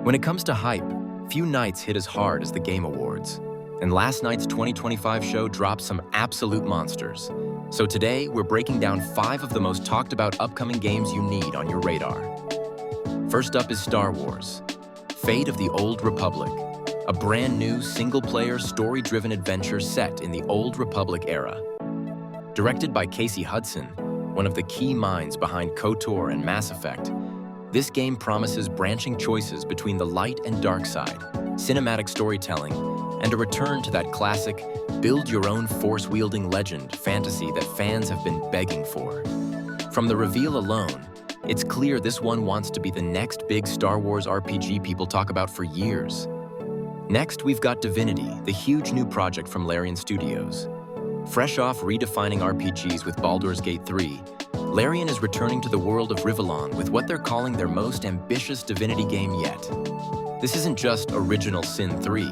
When it comes to hype, few nights hit as hard as the Game Awards. And last night's 2025 show dropped some absolute monsters. So today, we're breaking down 5 of the most talked about upcoming games you need on your radar. First up is Star Wars: Fate of the Old Republic, a brand new single-player, story-driven adventure set in the Old Republic era. Directed by Casey Hudson, one of the key minds behind KOTOR and Mass Effect, this game promises branching choices between the light and dark side, cinematic storytelling, and a return to that classic, build-your-own force-wielding legend fantasy that fans have been begging for. From the reveal alone, it's clear this one wants to be the next big Star Wars RPG people talk about for years. Next, we've got Divinity, the huge new project from Larian Studios. Fresh off redefining RPGs with Baldur's Gate 3, Larian is returning to the world of Rivellon with what they're calling their most ambitious Divinity game yet. This isn't just Original Sin 3.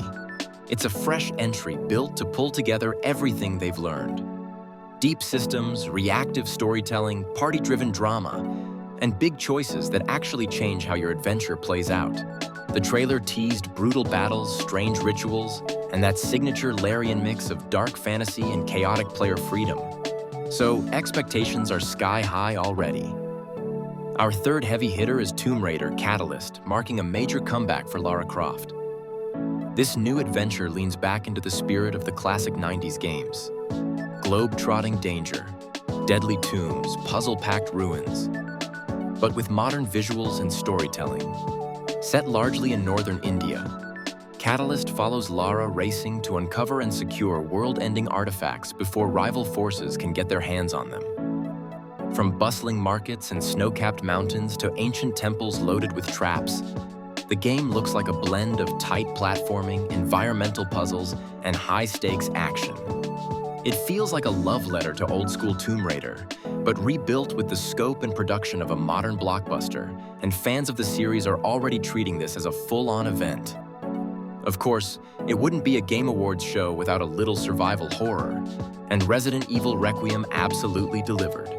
It's a fresh entry built to pull together everything they've learned. Deep systems, reactive storytelling, party-driven drama, and big choices that actually change how your adventure plays out. The trailer teased brutal battles, strange rituals, and that signature Larian mix of dark fantasy and chaotic player freedom. So expectations are sky high already. Our third heavy hitter is Tomb Raider: Catalyst, marking a major comeback for Lara Croft. This new adventure leans back into the spirit of the classic 90s games. Globe-trotting danger, deadly tombs, puzzle-packed ruins, but with modern visuals and storytelling. Set largely in northern India, Catalyst follows Lara racing to uncover and secure world-ending artifacts before rival forces can get their hands on them. From bustling markets and snow-capped mountains to ancient temples loaded with traps, the game looks like a blend of tight platforming, environmental puzzles, and high-stakes action. It feels like a love letter to old-school Tomb Raider, but rebuilt with the scope and production of a modern blockbuster, and fans of the series are already treating this as a full-on event. Of course, it wouldn't be a Game Awards show without a little survival horror, and Resident Evil Requiem absolutely delivered.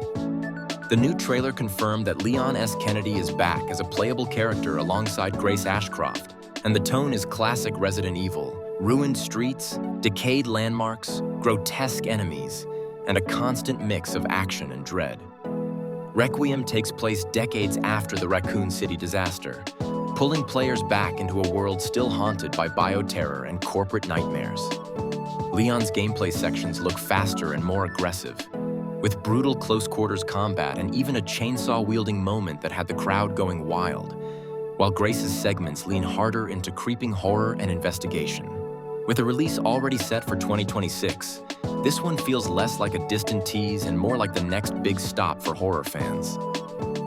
The new trailer confirmed that Leon S. Kennedy is back as a playable character alongside Grace Ashcroft, and the tone is classic Resident Evil: ruined streets, decayed landmarks, grotesque enemies, and a constant mix of action and dread. Requiem takes place decades after the Raccoon City disaster, pulling players back into a world still haunted by bioterror and corporate nightmares. Leon's gameplay sections look faster and more aggressive, with brutal close-quarters combat and even a chainsaw-wielding moment that had the crowd going wild, while Grace's segments lean harder into creeping horror and investigation. With a release already set for 2026, this one feels less like a distant tease and more like the next big stop for horror fans.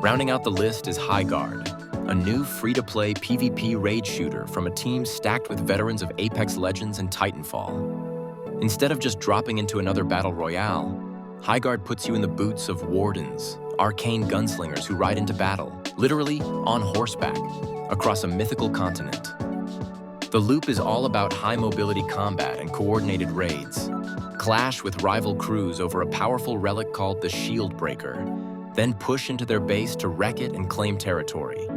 Rounding out the list is Highguard, a new free-to-play PvP raid shooter from a team stacked with veterans of Apex Legends and Titanfall. Instead of just dropping into another battle royale, Highguard puts you in the boots of wardens, arcane gunslingers who ride into battle, literally on horseback, across a mythical continent. The loop is all about high-mobility combat and coordinated raids. Clash with rival crews over a powerful relic called the Shield Breaker, then push into their base to wreck it and claim territory.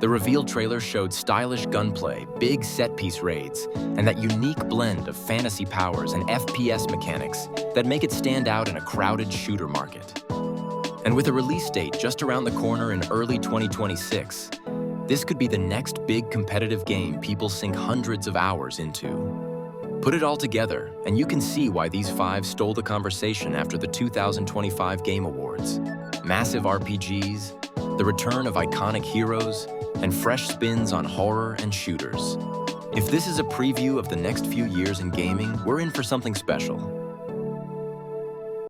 The reveal trailer showed stylish gunplay, big set-piece raids, and that unique blend of fantasy powers and FPS mechanics that make it stand out in a crowded shooter market. And with a release date just around the corner in early 2026, this could be the next big competitive game people sink hundreds of hours into. Put it all together, and you can see why these 5 stole the conversation after the 2025 Game Awards. Massive RPGs, the return of iconic heroes, and fresh spins on horror and shooters. If this is a preview of the next few years in gaming, we're in for something special.